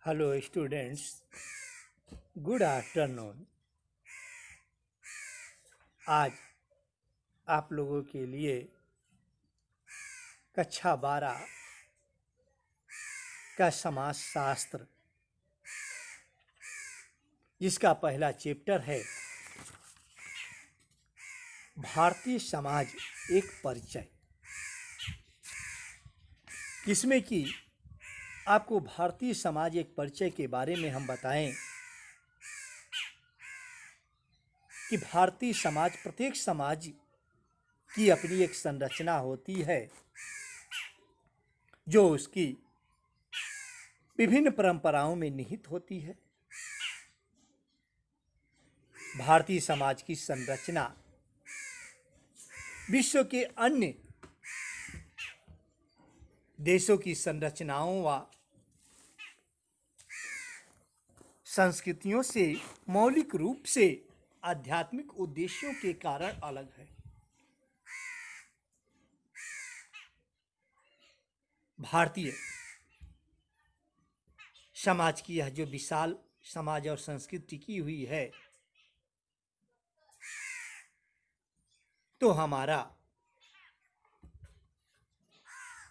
Hello students, good afternoon. आज आप लोगों के लिए कक्षा 12 का समाज शास्त्र, जिसका पहला चैप्टर है भारतीय समाज एक परिचय, जिसमें कि आपको भारतीय समाज एक परिचय के बारे में हम बताएं कि भारतीय समाज, प्रत्येक समाज की अपनी एक संरचना होती है जो उसकी विभिन्न परंपराओं में निहित होती है। भारतीय समाज की संरचना विश्व के अन्य देशों की संरचनाओं व संस्कृतियों से मौलिक रूप से आध्यात्मिक उद्देश्यों के कारण अलग है। भारतीय समाज की यह जो विशाल समाज और संस्कृति टिकी हुई है, तो हमारा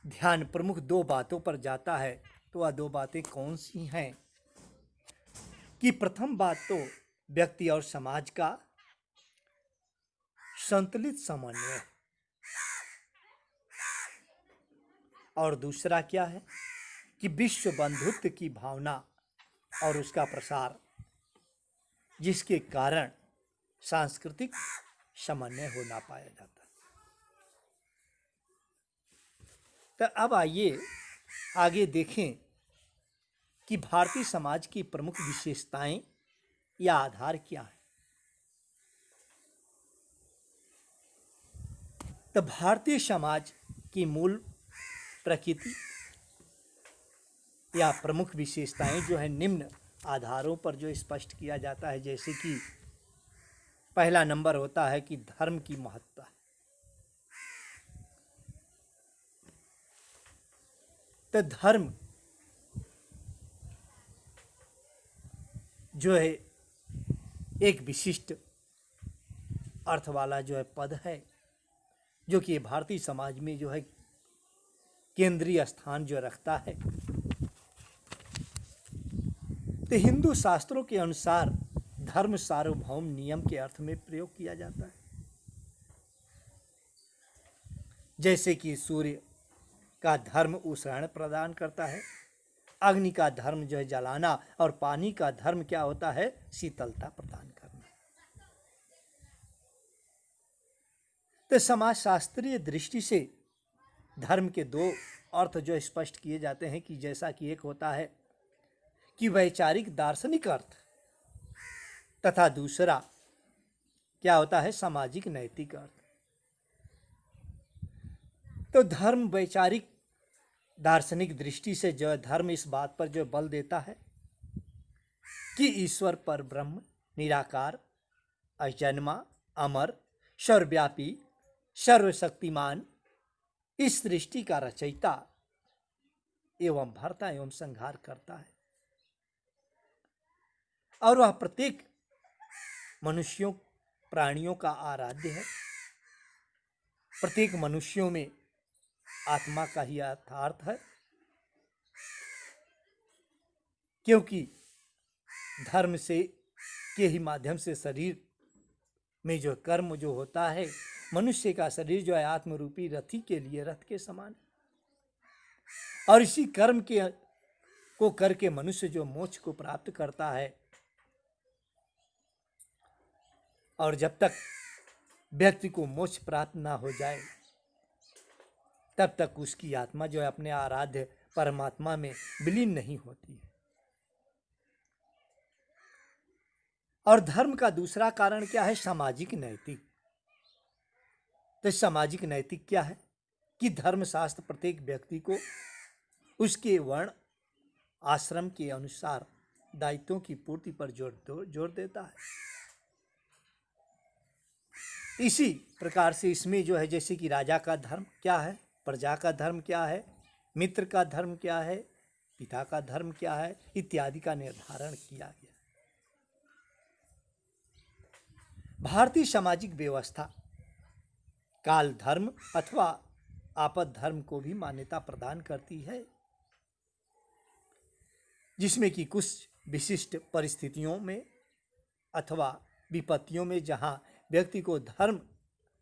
ध्यान प्रमुख दो बातों पर जाता है। तो वह दो बातें कौन सी हैं? कि प्रथम बात तो व्यक्ति और समाज का संतुलित समन्वय, और दूसरा क्या है कि विश्व बंधुत्व की भावना और उसका प्रसार, जिसके कारण सांस्कृतिक समन्वय हो ना पाया जाता। तो अब आइए आगे देखें कि भारतीय समाज की प्रमुख विशेषताएं या आधार क्या है। तो भारतीय समाज की मूल प्रकृति या प्रमुख विशेषताएं जो है निम्न आधारों पर जो स्पष्ट किया जाता है। जैसे कि पहला नंबर होता है कि धर्म की महत्ता। तो धर्म जो है एक विशिष्ट अर्थ वाला जो है पद है, जो कि भारतीय समाज में जो है केंद्रीय स्थान जो रखता है। तो हिंदू शास्त्रों के अनुसार धर्म सार्वभौम नियम के अर्थ में प्रयोग किया जाता है। जैसे कि सूर्य का धर्म उष्ण प्रदान करता है, अग्नि का धर्म जो है जलाना, और पानी का धर्म क्या होता है? शीतलता प्रदान करना। तो समाजशास्त्रीय दृष्टि से धर्म के दो अर्थ जो स्पष्ट किए जाते हैं कि जैसा कि एक होता है कि वैचारिक दार्शनिक अर्थ, तथा दूसरा क्या होता है? सामाजिक नैतिक अर्थ। तो धर्म वैचारिक दार्शनिक दृष्टि से जो है धर्म इस बात पर जो बल देता है कि ईश्वर पर ब्रह्म, निराकार, अजन्मा, अमर, सर्वव्यापी, सर्वशक्तिमान, इस सृष्टि का रचयिता एवं भरता एवं संहार करता है, और वह प्रत्येक मनुष्यों प्राणियों का आराध्य है। प्रत्येक मनुष्यों में आत्मा का ही यथार्थ है, क्योंकि धर्म से के ही माध्यम से शरीर में जो कर्म जो होता है, मनुष्य का शरीर जो है आत्मरूपी रथी के लिए रथ के समान है, और इसी कर्म के को करके मनुष्य जो मोक्ष को प्राप्त करता है। और जब तक व्यक्ति को मोक्ष प्राप्त ना हो जाए, तब तक उसकी आत्मा जो है अपने आराध्य परमात्मा में विलीन नहीं होती है। और धर्म का दूसरा कारण क्या है? सामाजिक नैतिक। तो सामाजिक नैतिक क्या है कि धर्मशास्त्र प्रत्येक व्यक्ति को उसके वर्ण आश्रम के अनुसार दायित्वों की पूर्ति पर जोर देता है। इसी प्रकार से इसमें जो है, जैसे कि राजा का धर्म क्या है, प्रजा का धर्म क्या है, मित्र का धर्म क्या है, पिता का धर्म क्या है इत्यादि का निर्धारण किया गया। भारतीय सामाजिक व्यवस्था काल धर्म अथवा आपद धर्म को भी मान्यता प्रदान करती है, जिसमें कि कुछ विशिष्ट परिस्थितियों में अथवा विपत्तियों में जहां व्यक्ति को धर्म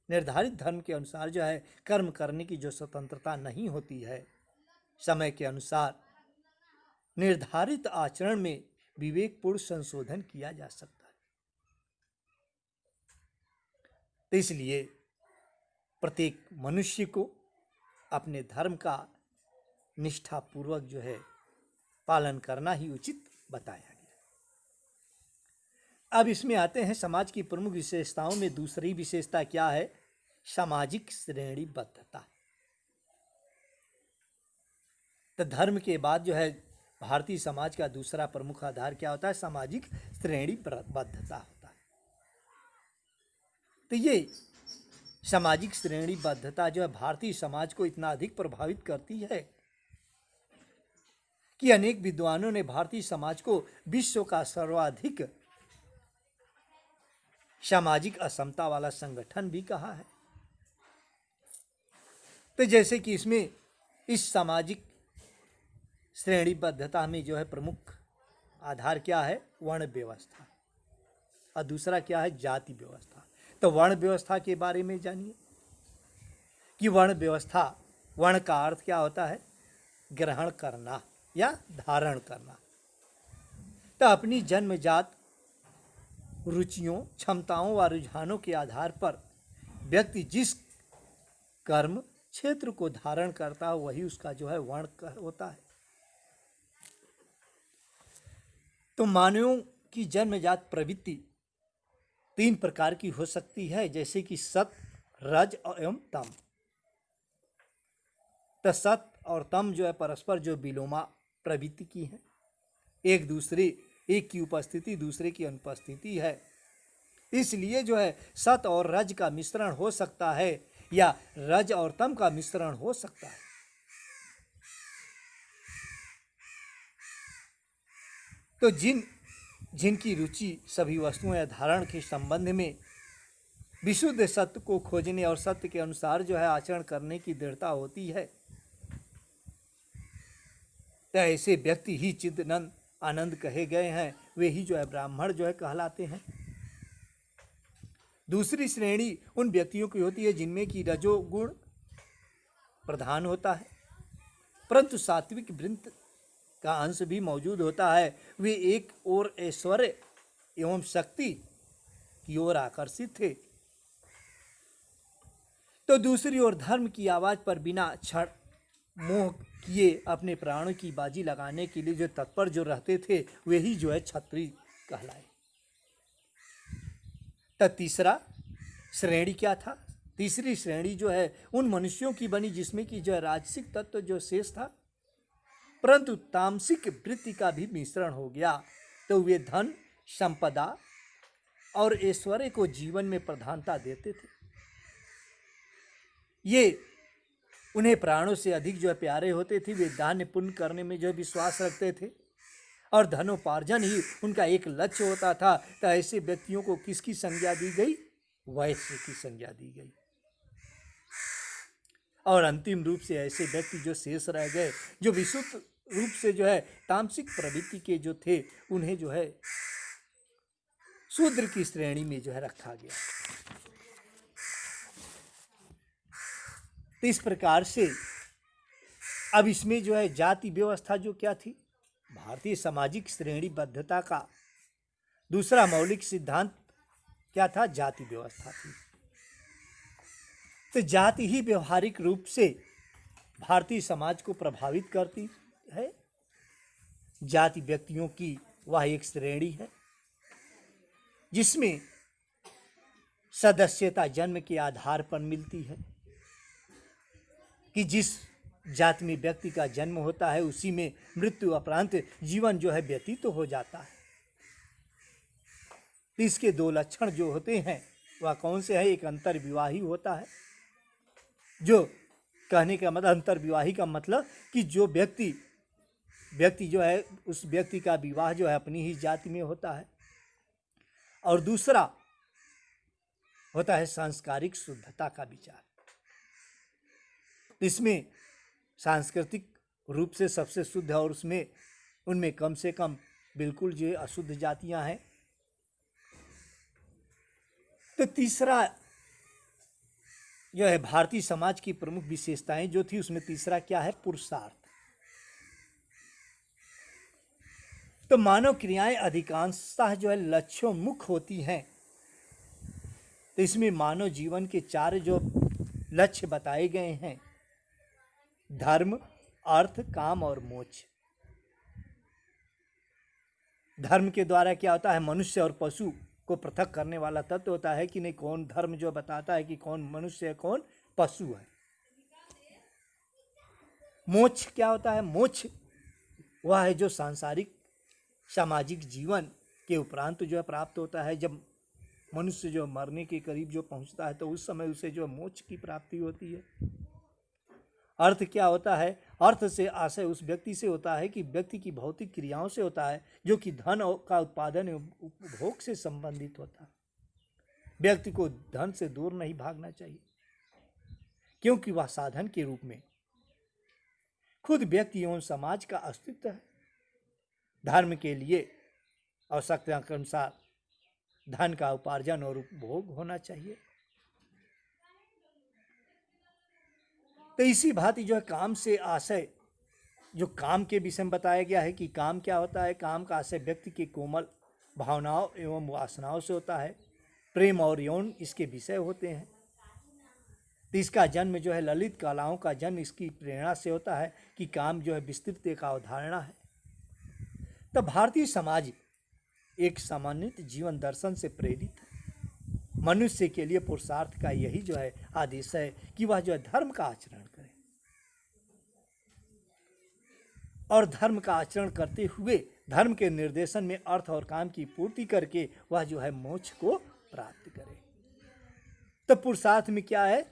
निर्धारित धर्म के अनुसार जो है कर्म करने की जो स्वतंत्रता नहीं होती है, समय के अनुसार निर्धारित आचरण में विवेकपूर्ण संशोधन किया जा सकता है। तो इसलिए प्रत्येक मनुष्य को अपने धर्म का निष्ठापूर्वक जो है पालन करना ही उचित बताया गया। अब इसमें आते हैं समाज की प्रमुख विशेषताओं में दूसरी विशेषता क्या है, सामाजिक श्रेणीबद्धता। तो धर्म के बाद जो है भारतीय समाज का दूसरा प्रमुख आधार क्या होता है, सामाजिक श्रेणीबद्धता होता है। तो ये सामाजिक श्रेणीबद्धता जो है भारतीय समाज को इतना अधिक प्रभावित करती है कि अनेक विद्वानों ने भारतीय समाज को विश्व का सर्वाधिक सामाजिक असमता वाला संगठन भी कहा है। तो जैसे कि इसमें इस सामाजिक श्रेणीबद्धता में जो है प्रमुख आधार क्या है, वर्ण व्यवस्था, और दूसरा क्या है, जाति व्यवस्था। तो वर्ण व्यवस्था के बारे में जानिए कि वर्ण व्यवस्था, वर्ण का अर्थ क्या होता है, ग्रहण करना या धारण करना। तो अपनी जन्मजात रुचियों, क्षमताओं व रुझानों के आधार पर व्यक्ति जिस कर्म क्षेत्र को धारण करता है वही उसका जो है वर्ण होता है। तो मानवों की जन्मजात प्रवृत्ति तीन प्रकार की हो सकती है, जैसे कि सत, रज एवं तम। तो सत और तम जो है परस्पर जो विलोमा प्रवृत्ति की है, एक की उपस्थिति दूसरे की अनुपस्थिति है। इसलिए जो है सत और रज का मिश्रण हो सकता है या रज और तम का मिश्रण हो सकता है। तो जिनकी रुचि सभी वस्तुओं या धारण के संबंध में विशुद्ध सत्य को खोजने और सत्य के अनुसार जो है आचरण करने की दृढ़ता होती है, तो ऐसे व्यक्ति ही चिदानंद आनंद कहे गए हैं, वे ही जो है ब्राह्मण जो है कहलाते हैं। दूसरी श्रेणी उन व्यक्तियों की होती है जिनमें कि रजोगुण प्रधान होता है, परंतु सात्विक वृत्ति का अंश भी मौजूद होता है। वे एक ओर ऐश्वर्य एवं शक्ति की ओर आकर्षित थे, तो दूसरी ओर धर्म की आवाज पर बिना क्षण मोह किए अपने प्राणों की बाजी लगाने के लिए जो तत्पर जो रहते थे, वे ही जो है क्षत्रिय कहलाए। तो तीसरा श्रेणी क्या था, तीसरी श्रेणी जो है उन मनुष्यों की बनी जिसमें कि जो है राजसिक तत्व जो शेष था, परंतु तामसिक वृत्ति का भी मिश्रण हो गया। तो वे धन, संपदा और ऐश्वर्य को जीवन में प्रधानता देते थे। ये उन्हें प्राणों से अधिक जो है प्यारे होते थे। वे दान पुण्य करने में जो है विश्वास रखते थे और धनोपार्जन ही उनका एक लक्ष्य होता था। तो ऐसे व्यक्तियों को किसकी संज्ञा दी गई, वैश्य की संज्ञा दी गई। और अंतिम रूप से ऐसे व्यक्ति जो शेष रह गए, जो विशुद्ध रूप से जो है तामसिक प्रवृत्ति के जो थे, उन्हें जो है शूद्र की श्रेणी में जो है रखा गया। तो इस प्रकार से अब इसमें जो है जाति व्यवस्था जो क्या थी, भारतीय सामाजिक श्रेणीबद्धता का दूसरा मौलिक सिद्धांत क्या था, जाति व्यवस्था थी। तो जाति ही व्यवहारिक रूप से भारतीय समाज को प्रभावित करती है। जाति व्यक्तियों की वह एक श्रेणी है जिसमें सदस्यता जन्म के आधार पर मिलती है कि जिस जाति में व्यक्ति का जन्म होता है उसी में मृत्यु उपरांत जीवन जो है व्यतीत तो हो जाता है। तो इसके दो लक्षण जो होते हैं वह कौन से हैं, एक अंतर्विवाही होता है, जो कहने का मतलब अंतर्विवाही का मतलब कि जो व्यक्ति व्यक्ति जो है उस व्यक्ति का विवाह जो है अपनी ही जाति में होता है। और दूसरा होता है सांस्कारिक शुद्धता का विचार। इसमें सांस्कृतिक रूप से सबसे शुद्ध है और उसमें उनमें कम से कम बिल्कुल जो अशुद्ध जातियां हैं। तो तीसरा जो है भारतीय समाज की प्रमुख विशेषताएं जो थी उसमें तीसरा क्या है, पुरुषार्थ। तो मानव क्रियाएं अधिकांशतः जो है लक्ष्योन्मुख होती हैं। तो इसमें मानव जीवन के 4 जो लक्ष्य बताए गए हैं, धर्म, अर्थ, काम और मोक्ष। धर्म के द्वारा क्या होता है, मनुष्य और पशु को पृथक करने वाला तत्व होता है कि नहीं, कौन धर्म जो बताता है कि कौन मनुष्य है कौन पशु है। मोक्ष क्या होता है, मोक्ष वह है जो सांसारिक सामाजिक जीवन के उपरांत जो है प्राप्त होता है। जब मनुष्य जो मरने के करीब जो पहुंचता है तो उस समय उसे जो मोक्ष की प्राप्ति होती है। अर्थ क्या होता है, अर्थ से आशय उस व्यक्ति से होता है कि व्यक्ति की भौतिक क्रियाओं से होता है जो कि धन का उत्पादन एवं उपभोग से संबंधित होता है। व्यक्ति को धन से दूर नहीं भागना चाहिए क्योंकि वह साधन के रूप में खुद व्यक्ति एवं समाज का अस्तित्व है। धर्म के लिए आवश्यकता के अनुसार धन का उपार्जन और उपभोग होना चाहिए। तो इसी भांति जो है काम से आशय, जो काम के विषय में बताया गया है कि काम क्या होता है, काम का आशय व्यक्ति के कोमल भावनाओं एवं वासनाओं से होता है। प्रेम और यौन इसके विषय होते हैं। तो इसका जन्म जो है ललित कलाओं का जन्म इसकी प्रेरणा से होता है कि काम जो है विस्तृत एक अवधारणा है। तो भारतीय समाज एक समन्वित जीवन दर्शन से प्रेरित है। मनुष्य के लिए पुरुषार्थ का यही जो है आदेश है कि वह जो है धर्म का आचरण करे और धर्म का आचरण करते हुए धर्म के निर्देशन में अर्थ और काम की पूर्ति करके वह जो है मोक्ष को प्राप्त करे। तो पुरुषार्थ में क्या है,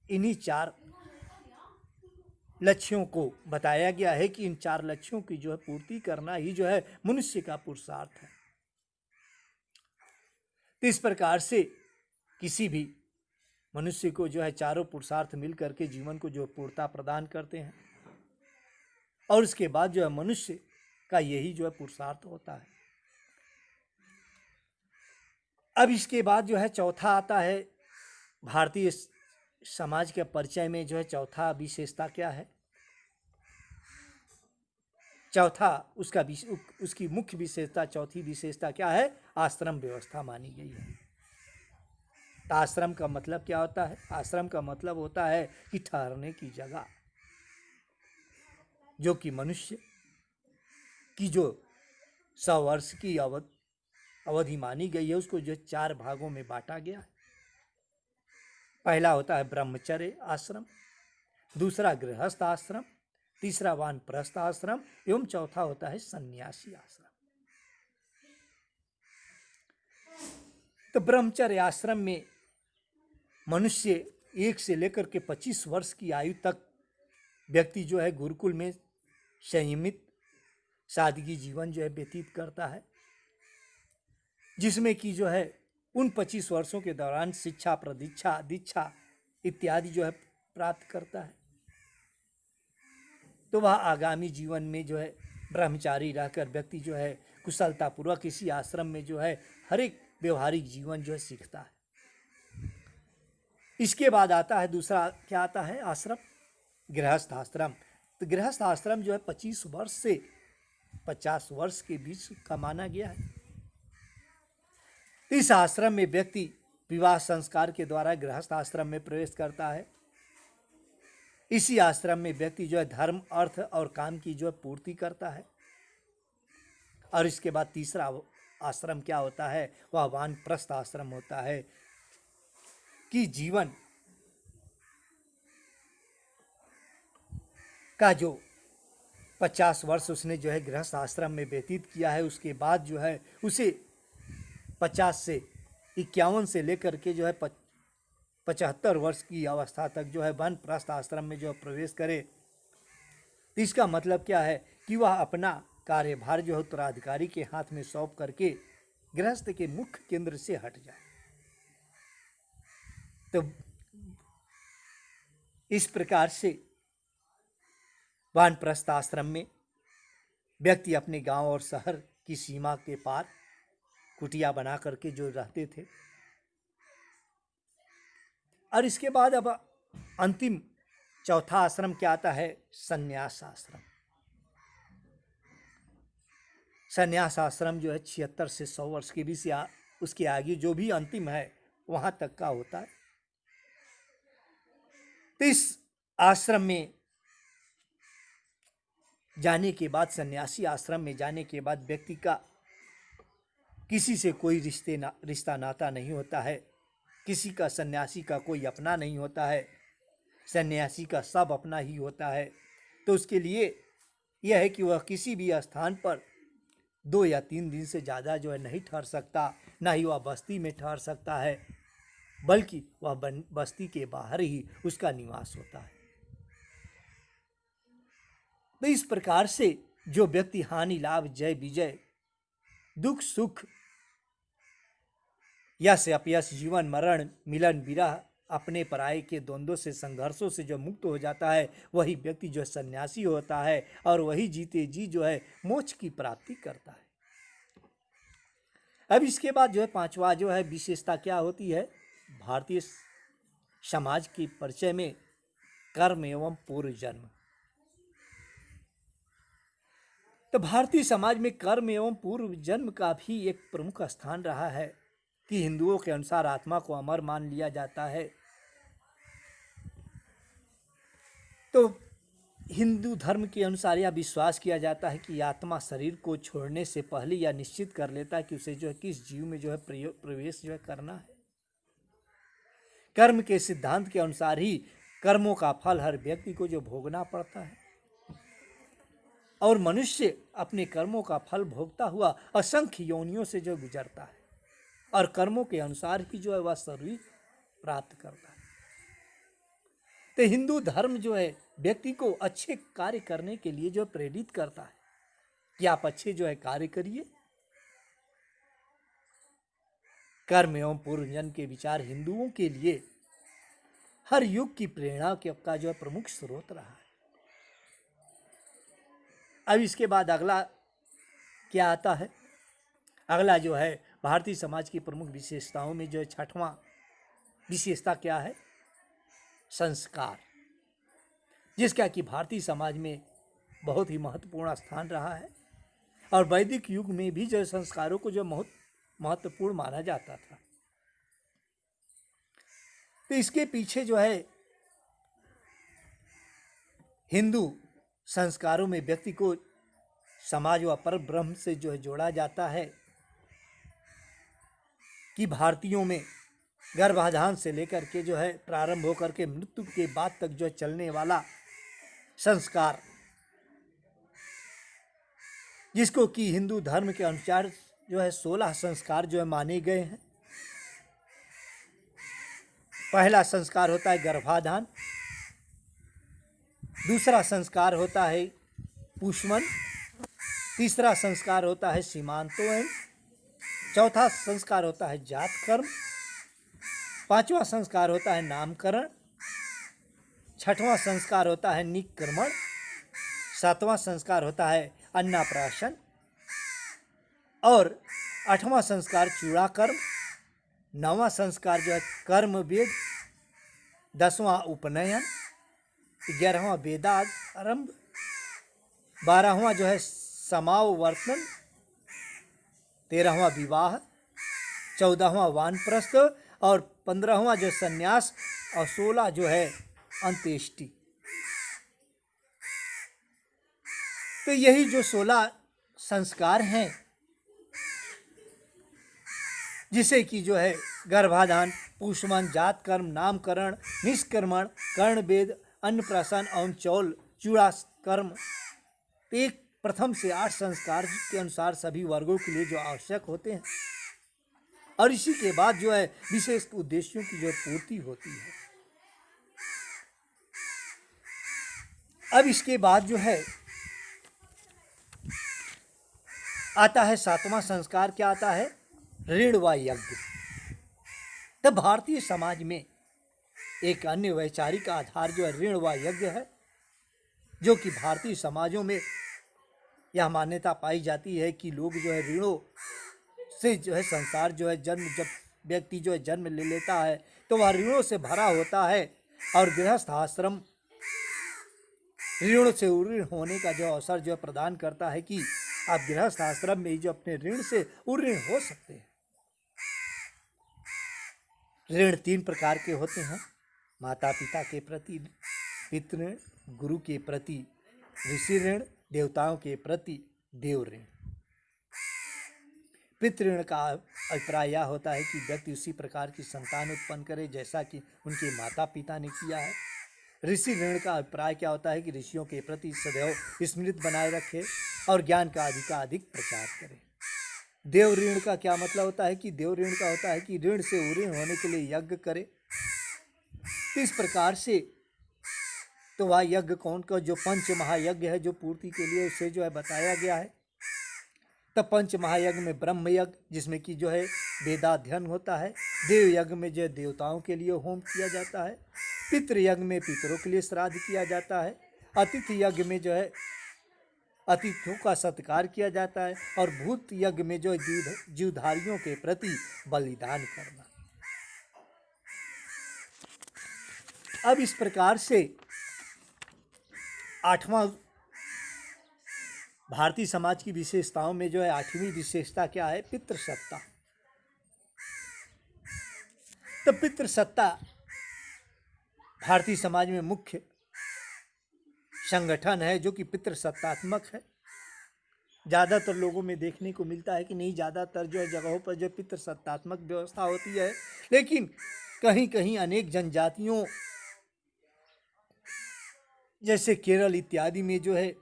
इन्हीं 4 लक्ष्यों को बताया गया है कि इन 4 लक्ष्यों की जो है पूर्ति करना ही जो है मनुष्य का पुरुषार्थ है। तो इस प्रकार से किसी भी मनुष्य को जो है चारों पुरुषार्थ मिल करके जीवन को जो पूर्णता प्रदान करते हैं और उसके बाद जो है मनुष्य का यही जो है पुरुषार्थ होता है। अब इसके बाद जो है चौथा आता है भारतीय समाज के परिचय में जो है चौथा विशेषता क्या है, चौथा उसकी मुख्य विशेषता, चौथी विशेषता क्या है, आश्रम व्यवस्था मानी गई है। तो आश्रम का मतलब क्या होता है, आश्रम का मतलब होता है कि ठहरने की जगह, जो कि मनुष्य की जो 100 वर्ष की अवधि मानी गई है उसको जो 4 भागों में बांटा गया है। पहला होता है ब्रह्मचर्य आश्रम, दूसरा गृहस्थ आश्रम, तीसरा वानप्रस्थ आश्रम एवं चौथा होता है सन्यासी आश्रम। तो ब्रह्मचर्य आश्रम में मनुष्य 1 से लेकर के 25 वर्ष की आयु तक व्यक्ति जो है गुरुकुल में संयमित सादगी जीवन जो है व्यतीत करता है, जिसमें कि जो है उन 25 वर्षों के दौरान शिक्षा, प्रदीक्षा, दीक्षा इत्यादि जो है प्राप्त करता है। तो वह आगामी जीवन में जो है ब्रह्मचारी रहकर व्यक्ति जो है कुशलतापूर्वक इसी आश्रम में जो है हर एक व्यवहारिक जीवन जो है सीखता है। इसके बाद आता है दूसरा क्या आता है आश्रम, गृहस्थ आश्रम। तो गृहस्थ आश्रम जो है 25 वर्ष से 50 वर्ष के बीच का माना गया है। इस आश्रम में व्यक्ति विवाह संस्कार के द्वारा गृहस्थ आश्रम में प्रवेश करता है। इसी आश्रम में व्यक्ति जो है धर्म, अर्थ और काम की जो है पूर्ति करता है। और इसके बाद तीसरा आश्रम क्या होता है, वह वानप्रस्थ आश्रम होता है कि जीवन का जो 50 वर्ष उसने जो है गृहस्थ आश्रम में व्यतीत किया है, उसके बाद जो है उसे 50 से 51 से लेकर के जो है 75 वर्ष की अवस्था तक जो है वानप्रस्थ आश्रम में जो प्रवेश करे तो इसका मतलब क्या है कि वह अपना कार्यभार जो है उत्तराधिकारी के हाथ में सौंप करके गृहस्थ के मुख्य केंद्र से हट जाए। तो इस प्रकार से वानप्रस्थ आश्रम में व्यक्ति अपने गांव और शहर की सीमा के पार कुटिया बना करके जो रहते थे। और इसके बाद अब अंतिम चौथा आश्रम क्या आता है? संन्यास आश्रम। संन्यास आश्रम जो है 76 से 100 वर्ष के बीच या उसके आगे जो भी अंतिम है वहां तक का होता है। तो इस आश्रम में जाने के बाद, सन्यासी आश्रम में जाने के बाद व्यक्ति का किसी से कोई रिश्ता नाता नहीं होता है। किसी का, सन्यासी का कोई अपना नहीं होता है। सन्यासी का सब अपना ही होता है। तो उसके लिए यह है कि वह किसी भी स्थान पर 2 या 3 दिन से ज़्यादा जो है नहीं ठहर सकता, ना ही वह बस्ती में ठहर सकता है, बल्कि वह बस्ती के बाहर ही उसका निवास होता है। तो इस प्रकार से जो व्यक्ति हानि लाभ जय विजय, दुख सुख, यश अपयश, जीवन मरण, मिलन विरह, अपने पराये के द्वंद्वों से, संघर्षों से जो मुक्त हो जाता है, वही व्यक्ति जो सन्यासी होता है और वही जीते जी जो है मोक्ष की प्राप्ति करता है। अब इसके बाद जो है पांचवा जो है विशेषता क्या होती है? भारतीय समाज के परिचय में कर्म एवं पूर्व जन्म। तो भारतीय समाज में कर्म एवं पूर्व जन्म का भी एक प्रमुख स्थान रहा है कि हिंदुओं के अनुसार आत्मा को अमर मान लिया जाता है। तो हिंदू धर्म के अनुसार यह विश्वास किया जाता है कि आत्मा शरीर को छोड़ने से पहले यह निश्चित कर लेता है कि उसे जो है किस जीव में जो है प्रवेश जो है करना है। कर्म के सिद्धांत के अनुसार ही कर्मों का फल हर व्यक्ति को जो भोगना पड़ता है, और मनुष्य अपने कर्मों का फल भोगता हुआ असंख्य योनियों से जो गुजरता है और कर्मों के अनुसार ही जो है वह शरीर प्राप्त करता है। तो हिंदू धर्म जो है व्यक्ति को अच्छे कार्य करने के लिए जो प्रेरित करता है कि आप अच्छे जो है कार्य करिए। कर्म एवं पूर्व जन्म के विचार हिंदुओं के लिए हर युग की प्रेरणा का जो है प्रमुख स्रोत रहा है। अब इसके बाद अगला क्या आता है? अगला जो है भारतीय समाज की प्रमुख विशेषताओं में जो है छठवां विशेषता क्या है? संस्कार, जिसका कि भारतीय समाज में बहुत ही महत्वपूर्ण स्थान रहा है और वैदिक युग में भी जो संस्कारों को जो बहुत महत्वपूर्ण माना जाता था। तो इसके पीछे जो है हिंदू संस्कारों में व्यक्ति को समाज व पर ब्रह्म से जो है जोड़ा जाता है कि भारतीयों में गर्भाधान से लेकर के जो है प्रारंभ होकर के मृत्यु के बाद तक जो चलने वाला संस्कार, जिसको कि हिंदू धर्म के अनुसार जो है 16 संस्कार जो है माने गए हैं। पहला संस्कार होता है गर्भाधान, दूसरा संस्कार होता है पुष्मन, तीसरा संस्कार होता है सीमांतोयन, चौथा संस्कार होता है जात कर्म, पांचवा संस्कार होता है नामकरण, छठवां संस्कार होता है निक्रमण, सातवां संस्कार होता है अन्नप्राशन और आठवां संस्कार चूड़ाकर्म, नौवां संस्कार जो है कर्म वेद, 10वां उपनयन, 11वां वेदारंभ, 12वां जो है समावर्तन, 13वां विवाह, 14वां वानप्रस्थ और 15वां जो संन्यास और 16 जो है अंत्येष्टि। तो यही जो 16 संस्कार हैं, जिसे कि जो है गर्भाधान, पुष्मन, जात कर्म, नामकरण, निष्क्रमण, कर्णवेद, अन्नप्राशन और चूड़ा कर्म, एक प्रथम से 8 संस्कार के अनुसार सभी वर्गों के लिए जो आवश्यक होते हैं और इसी के बाद जो है विशेष उद्देश्यों की जो पूर्ति होती है। अब इसके बाद जो है आता है सातवां संस्कार, क्या आता है? ऋण व यज्ञ। तब भारतीय समाज में एक अन्य वैचारिक आधार जो है ऋण व यज्ञ है, जो कि भारतीय समाजों में यह मान्यता पाई जाती है कि लोग जो है ऋणों से जो है संसार जो है जब व्यक्ति जो है जन्म ले लेता है तो वह ऋणों से भरा होता है, और गृहस्थ आश्रम ऋण से उऋण होने का जो अवसर जो प्रदान करता है कि आप गृहस्थ आश्रम में जो अपने ऋण से उऋण हो सकते हैं। ऋण 3 प्रकार के होते हैं: माता पिता के प्रति पितृ ऋण, गुरु के प्रति ऋषि ऋण, देवताओं के प्रति देव ऋण। पितृ ऋण का अभिप्राय यह होता है कि व्यक्ति उसी प्रकार की संतान उत्पन्न करे जैसा कि उनके माता पिता ने किया है। ऋषि ऋण का अभिप्राय क्या होता है कि ऋषियों के प्रति सदैव स्मृति बनाए रखे और ज्ञान का अधिकाधिक प्रचार करे। देव ऋण का क्या मतलब होता है कि देव ऋण का होता है कि ऋण से उऋण होने के लिए यज्ञ करे। इस प्रकार से तो वह यज्ञ कौन का जो पंच महायज्ञ है जो पूर्ति के लिए उसे जो है बताया गया है। तब पंच महायज्ञ में ब्रह्म यज्ञ जिसमें कि जो है वेदाध्ययन होता है, देव यज्ञ में जो है देवताओं के लिए होम किया जाता है, पितृ यज्ञ में पितरों के लिए श्राद्ध किया जाता है, अतिथि यज्ञ में जो है अतिथियों का सत्कार किया जाता है, और भूत यज्ञ में जो है जीवधारियों के प्रति बलिदान करना। अब इस प्रकार से 8वां भारतीय समाज की विशेषताओं में जो है 8वीं विशेषता क्या है? पितृसत्ता। तो पितृसत्ता भारतीय समाज में मुख्य संगठन है जो कि पितृसत्तात्मक है। ज़्यादातर लोगों में देखने को मिलता है कि नहीं, ज़्यादातर जो है जगहों पर जो पितृसत्तात्मक व्यवस्था होती है, लेकिन कहीं कहीं अनेक जनजातियों जैसे केरल इत्यादि में जो है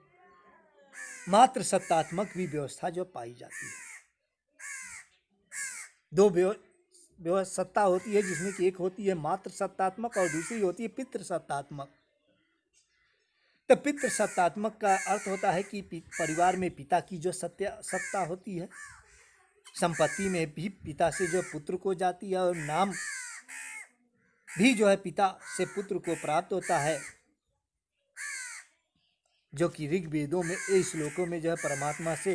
मात्र सत्तात्मक भी व्यवस्था जो पाई जाती है। 2 सत्ता होती है जिसमें कि एक होती है मात्र सत्तात्मक और दूसरी होती है पितृसत्तात्मक। तो पितृसत्तात्मक का अर्थ होता है कि परिवार में पिता की जो सत्ता होती है, संपत्ति में भी पिता से जो पुत्र को जाती है, और नाम भी जो है पिता से पुत्र को प्राप्त होता है, जो कि ऋग्वेदों में इस श्लोकों में जो है परमात्मा से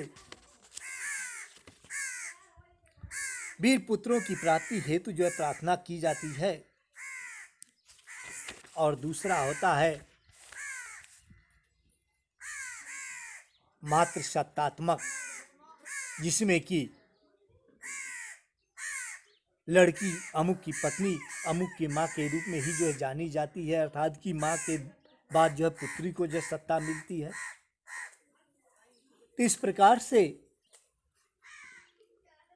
वीर पुत्रों की प्राप्ति हेतु जो है प्रार्थना की जाती है। और दूसरा होता है मातृ सत्तात्मक, जिसमें कि लड़की अमुक की पत्नी अमुक की माँ के रूप में ही जो है जानी जाती है, अर्थात कि माँ के बाद जो है पुत्री को जो सत्ता मिलती है। तो इस प्रकार से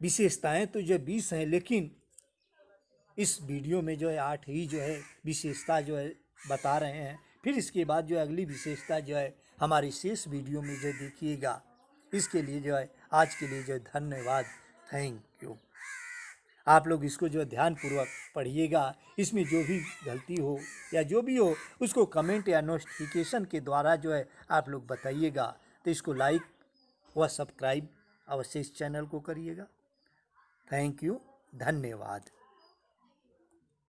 विशेषताएं तो जो 20 हैं, लेकिन इस वीडियो में जो है 8 ही जो है विशेषता जो है बता रहे हैं। फिर इसके बाद जो अगली विशेषता जो है हमारी शेष वीडियो में जो देखिएगा। इसके लिए जो है आज के लिए जो धन्यवाद, थैंक यू। आप लोग इसको जो ध्यानपूर्वक पढ़िएगा। इसमें जो भी गलती हो या जो भी हो उसको कमेंट या नोटिफिकेशन के द्वारा जो है आप लोग बताइएगा। तो इसको लाइक व सब्सक्राइब अवश्य इस चैनल को करिएगा। थैंक यू, धन्यवाद।